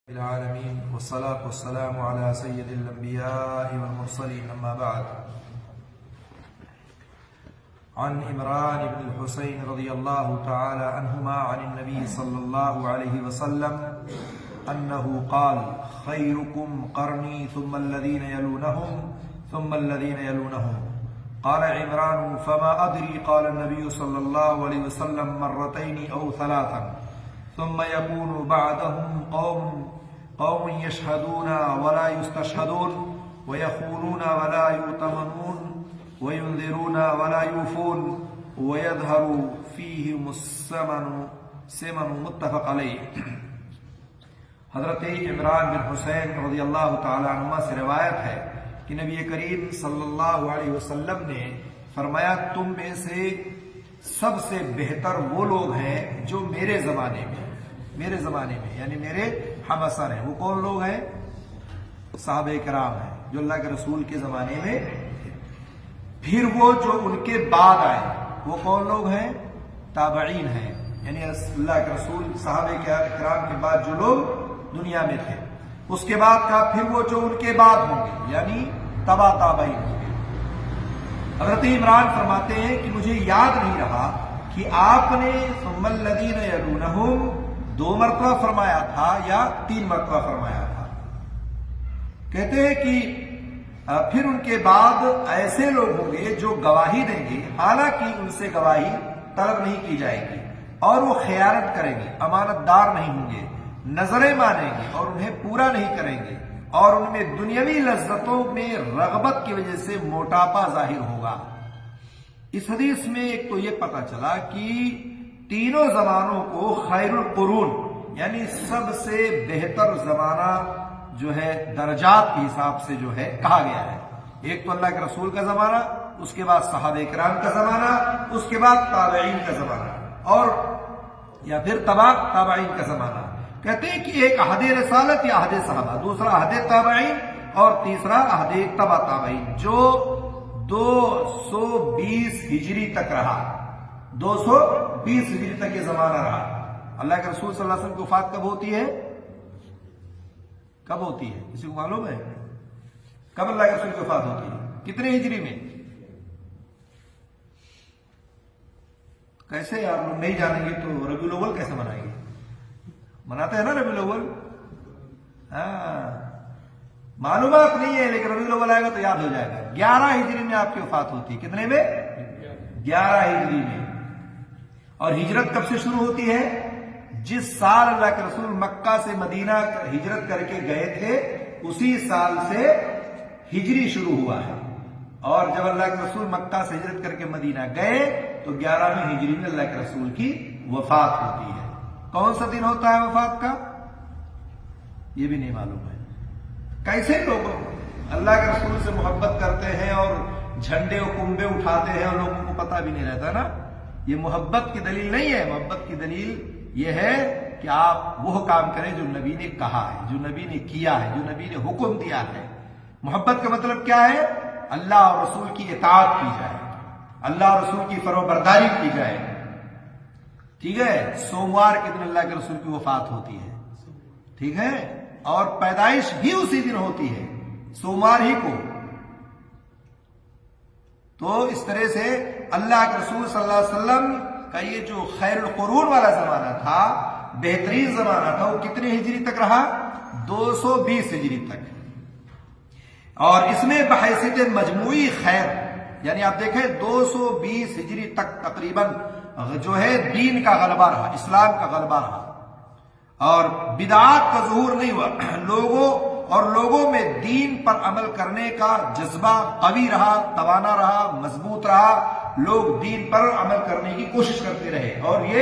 العالمين والصلاة والسلام على سيد الأنبياء والمرسلين أما بعد. عن عمران بن الحسين رضي الله تعالى عنهما عن النبي صلى الله عليه وسلم أنه قال: خيركم قرني ثم الذين يلونهم ثم الذين يلونهم. قال عمران: فما أدري. قال النبي صلى الله عليه وسلم: مرتين أو ثلاثا. ثم يكون بعدهم قوم يشهدون ولا يستشهدون ويخونون ولا يؤتمنون وينذرون ولا يوفون ويظهر فيهم السمن. متفق علیہ. حضرت عمران بن حسین رضی اللہ تعالی عنہما سے روایت ہے کہ نبی کریم صلی اللہ علیہ وسلم نے فرمایا: تم میں سے سب سے بہتر وہ لوگ ہیں جو میرے زمانے میں یعنی میرے ہم اثر ہیں. وہ کون لوگ ہیں؟ صحابہ کرام ہیں جو اللہ کے رسول کے زمانے میں. پھر وہ جو ان کے بعد آئے وہ کون لوگ ہیں؟ تابعین ہیں، یعنی اللہ کے رسول صحابہ کرام کے بعد جو لوگ دنیا میں تھے. اس کے بعد کا پھر وہ جو ان کے بعد ہوں گے یعنی تبع تابعین ہوں گے. حضرت عمران فرماتے ہیں کہ مجھے یاد نہیں رہا کہ آپ نے ثم الذین یلونہم 2 مرتبہ فرمایا تھا یا 3 مرتبہ فرمایا تھا. کہتے ہیں کہ پھر ان کے بعد ایسے لوگ ہوں گے جو گواہی دیں گے، حالانکہ ان سے گواہی طلب نہیں کی جائے گی، اور وہ خیانت کریں گے، امانت دار نہیں ہوں گے، نظریں مانیں گے اور انہیں پورا نہیں کریں گے، اور ان میں دنیاوی لذتوں میں رغبت کی وجہ سے موٹاپا ظاہر ہوگا. اس حدیث میں ایک تو یہ پتہ چلا کہ تینوں زمانوں کو خیر القرون یعنی سب سے بہتر زمانہ جو ہے درجات کے حساب سے جو ہے کہا گیا ہے. ایک تو اللہ کے رسول کا زمانہ، اس کے بعد صحابہ کرام کا زمانہ، اس کے بعد تابعین کا زمانہ، اور یا پھر تبع تابعین کا زمانہ. کہتے ہیں کہ ایک عہد رسالت یا عہد صحابہ، دوسرا عہد تابعین، اور تیسرا عہد تبع تابعین جو 220 ہجری تک رہا. 220 ہجری تک یہ زمانہ رہا. اللہ کے رسول صلی اللہ علیہ وسلم کی وفات کب ہوتی ہے؟ کب ہوتی ہے؟ کسی کو معلوم ہے کب اللہ کے رسول کی وفات ہوتی ہے؟ کتنے ہجری میں؟ کیسے آپ لوگ نہیں جانیں گے تو ربیع الاول کیسے منائیں گے؟ مناتے ہیں نا ربیع الاول. معلومات نہیں ہے لیکن ربیع الاول آئے گا تو یاد ہو جائے گا. 11 ہجری میں آپ کی وفات ہوتی ہے. کتنے میں؟ 11 ہجری میں. اور ہجرت کب سے شروع ہوتی ہے؟ جس سال اللہ کے رسول مکہ سے مدینہ ہجرت کر کے گئے تھے اسی سال سے ہجری شروع ہوا ہے. اور جب اللہ کے رسول مکہ سے ہجرت کر کے مدینہ گئے تو 11ویں ہجری میں اللہ کے رسول کی وفات ہوتی ہے. کون سا دن ہوتا ہے وفات کا؟ یہ بھی نہیں معلوم ہے. کیسے لوگ اللہ کے رسول سے محبت کرتے ہیں اور جھنڈے و کنبے اٹھاتے ہیں اور لوگوں کو پتہ بھی نہیں رہتا نا. یہ محبت کی دلیل نہیں ہے. محبت کی دلیل یہ ہے کہ آپ وہ کام کریں جو نبی نے کہا ہے، جو نبی نے کیا ہے، جو نبی نے حکم دیا ہے. محبت کا مطلب کیا ہے؟ اللہ اور رسول کی اطاعت کی جائے، اللہ اور رسول کی فرمانبرداری کی جائے. ٹھیک ہے. سوموار کے دن اللہ کے رسول کی وفات ہوتی ہے. ٹھیک ہے. اور پیدائش بھی اسی دن ہوتی ہے، سوموار ہی کو. تو اس طرح سے اللہ کے رسول صلی اللہ علیہ وسلم کا یہ جو خیر القرون والا زمانہ تھا، بہترین زمانہ تھا، وہ کتنی ہجری تک رہا؟ 220 ہجری تک. اور اس میں بحیثیت مجموعی خیر یعنی آپ دیکھیں 220 ہجری تک تقریباً جو ہے دین کا غلبہ رہا، اسلام کا غلبہ رہا، اور بدعات کا ظہور نہیں ہوا. لوگوں میں دین پر عمل کرنے کا جذبہ قوی رہا، توانا رہا، مضبوط رہا. لوگ دین پر عمل کرنے کی کوشش کرتے رہے اور یہ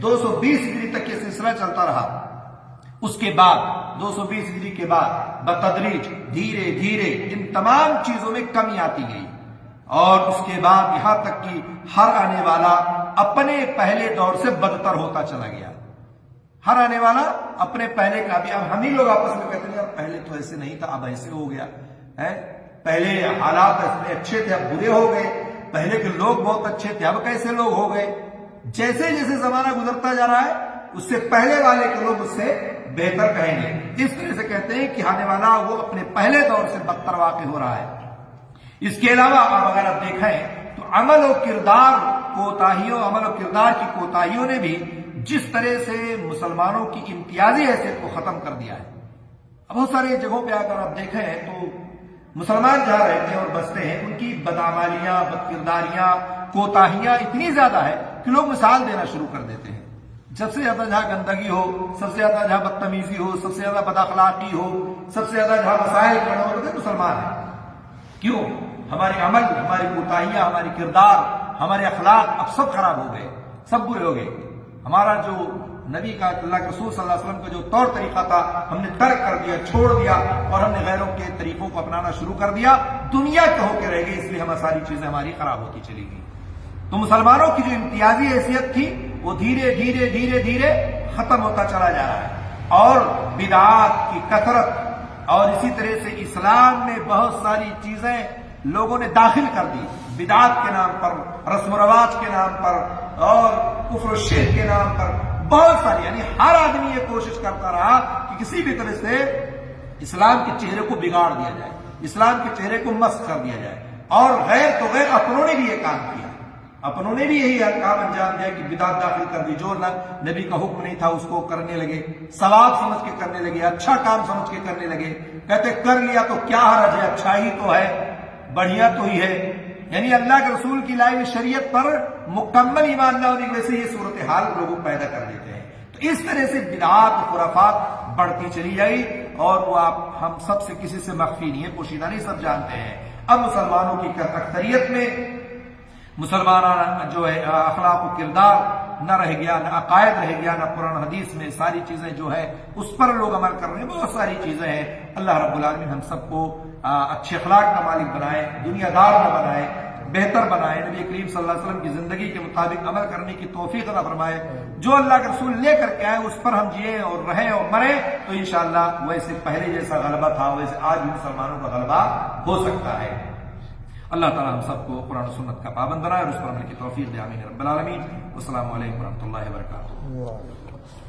220 ہجری تک یہ سلسلہ چلتا رہا. اس کے بعد 220 ہجری کے بعد بتدریج دھیرے دھیرے ان تمام چیزوں میں کمی آتی گئی، اور اس کے بعد یہاں تک کہ ہر آنے والا اپنے پہلے دور سے بدتر ہوتا چلا گیا. ہر آنے والا اپنے پہلے کا بھی. اب ہم ہی لوگ آپس میں کہتے ہیں پہلے تو ایسے نہیں تھا، اب ایسے ہو گیا ہے. پہلے حالات ایسے اچھے تھے اب برے ہو گئے. پہلے کے لوگ بہت اچھے تھے اب کیسے لوگ ہو گئے. جیسے جیسے زمانہ گزرتا جا رہا ہے اس سے پہلے والے کے لوگ اس سے بہتر کہیں گے۔ اس طرح سے کہتے ہیں کہ آنے والا وہ اپنے پہلے دور سے بدتر واقع ہو رہا ہے۔ اس کے علاوہ اب اگر آپ دیکھیں تو عمل و کردار کی کوتاہیوں نے بھی جس طرح سے مسلمانوں کی امتیازی حیثیت کو ختم کر دیا ہے۔ اب بہت ساری جگہوں پہ اگر آپ دیکھیں تو مسلمان جہاں رہتے ہیں اور بستے ہیں ان کی بدعمالیاں، بدکرداریاں، کوتاہیاں اتنی زیادہ ہے کہ لوگ مثال دینا شروع کر دیتے ہیں۔ سب سے زیادہ جہاں گندگی ہو، سب سے زیادہ جہاں بدتمیزی ہو، سب سے زیادہ بد اخلاقی ہو، سب سے زیادہ جہاں مسائل کھڑے ہوتے ہیں مسلمان ہیں۔ کیوں؟ ہمارے عمل، ہماری کوتاہیاں، ہماری کردار، ہمارے اخلاق اب سب خراب ہو گئے، سب برے ہو گئے۔ ہمارا جو نبی کا، اللہ کے رسول صلی اللہ علیہ وسلم کا جو طور طریقہ تھا ہم نے ترک کر دیا، چھوڑ دیا، اور ہم نے غیروں کے طریقوں کو اپنانا شروع کر دیا۔ دنیا کے ہو کے رہ گئی، اس لیے ہمیں ساری چیزیں ہماری خراب ہوتی چلی گئی۔ تو مسلمانوں کی جو امتیازی حیثیت تھی وہ دھیرے دھیرے دھیرے دھیرے ختم ہوتا چلا جا رہا ہے، اور بدعات کی کثرت اور اسی طرح سے اسلام میں بہت ساری چیزیں لوگوں نے داخل کر دی، بدعات کے نام پر، رسم و رواج کے نام پر، اور کفر و شرک کے نام پر، بہت ساری، یعنی ہر آدمی یہ کوشش کرتا رہا کہ کسی بھی طرح سے اسلام کے چہرے کو بگاڑ دیا جائے، اسلام کے چہرے کو مسخ کر دیا جائے۔ اور غیر تو غیر اپنوں نے بھی یہ کام کیا، اپنوں نے بھی یہی کام انجام دیا کہ بدعت داخل کر دی، جو نبی کا حکم نہیں تھا اس کو کرنے لگے، ثواب سمجھ کے کرنے لگے، اچھا کام سمجھ کے کرنے لگے۔ کہتے کر لیا تو کیا حرج ہے، اچھا ہی تو ہے، بڑھیا تو ہی ہے۔ یعنی اللہ کے رسول کی لائی ہوئی شریعت پر مکمل ایمان نہ ہونے کی وجہ سے یہ صورتحال لوگوں پیدا کر دیتے ہیں۔ تو اس طرح سے بدعات و خرافات بڑھتی چلی جائی، اور وہ ہم سب سے کسی سے مخفی نہیں ہے، پوشیدہ نہیں، سب جانتے ہیں۔ اب مسلمانوں کی اکثریت میں مسلمانہ جو ہے اخلاق و کردار نہ رہ گیا، نہ عقائد رہ گیا، نہ قرآن حدیث میں ساری چیزیں جو ہے اس پر لوگ عمل کر رہے ہیں، بہت ساری چیزیں ہیں۔ اللہ رب العالمین ہم سب کو اچھے اخلاق کا مالک بنائے، دنیا دار نہ بنائے، بہتر بنائے، نبی کریم صلی اللہ علیہ وسلم کی زندگی کے مطابق عمل کرنے کی توفیق عطا فرمائے۔ جو اللہ کے رسول لے کر کے آئے اس پر ہم جیے اور رہیں اور مریں تو انشاءاللہ ویسے پہلے جیسا غلبہ تھا ویسے آج بھی مسلمانوں کا غلبہ ہو سکتا ہے۔ اللہ تعالی ہم سب کو قرآن و سنت کا پابند بنائے اور اس پر عمل کی توفیق دے، آمین رب العالمین۔ السلام علیکم ورحمۃ اللہ وبرکاتہ۔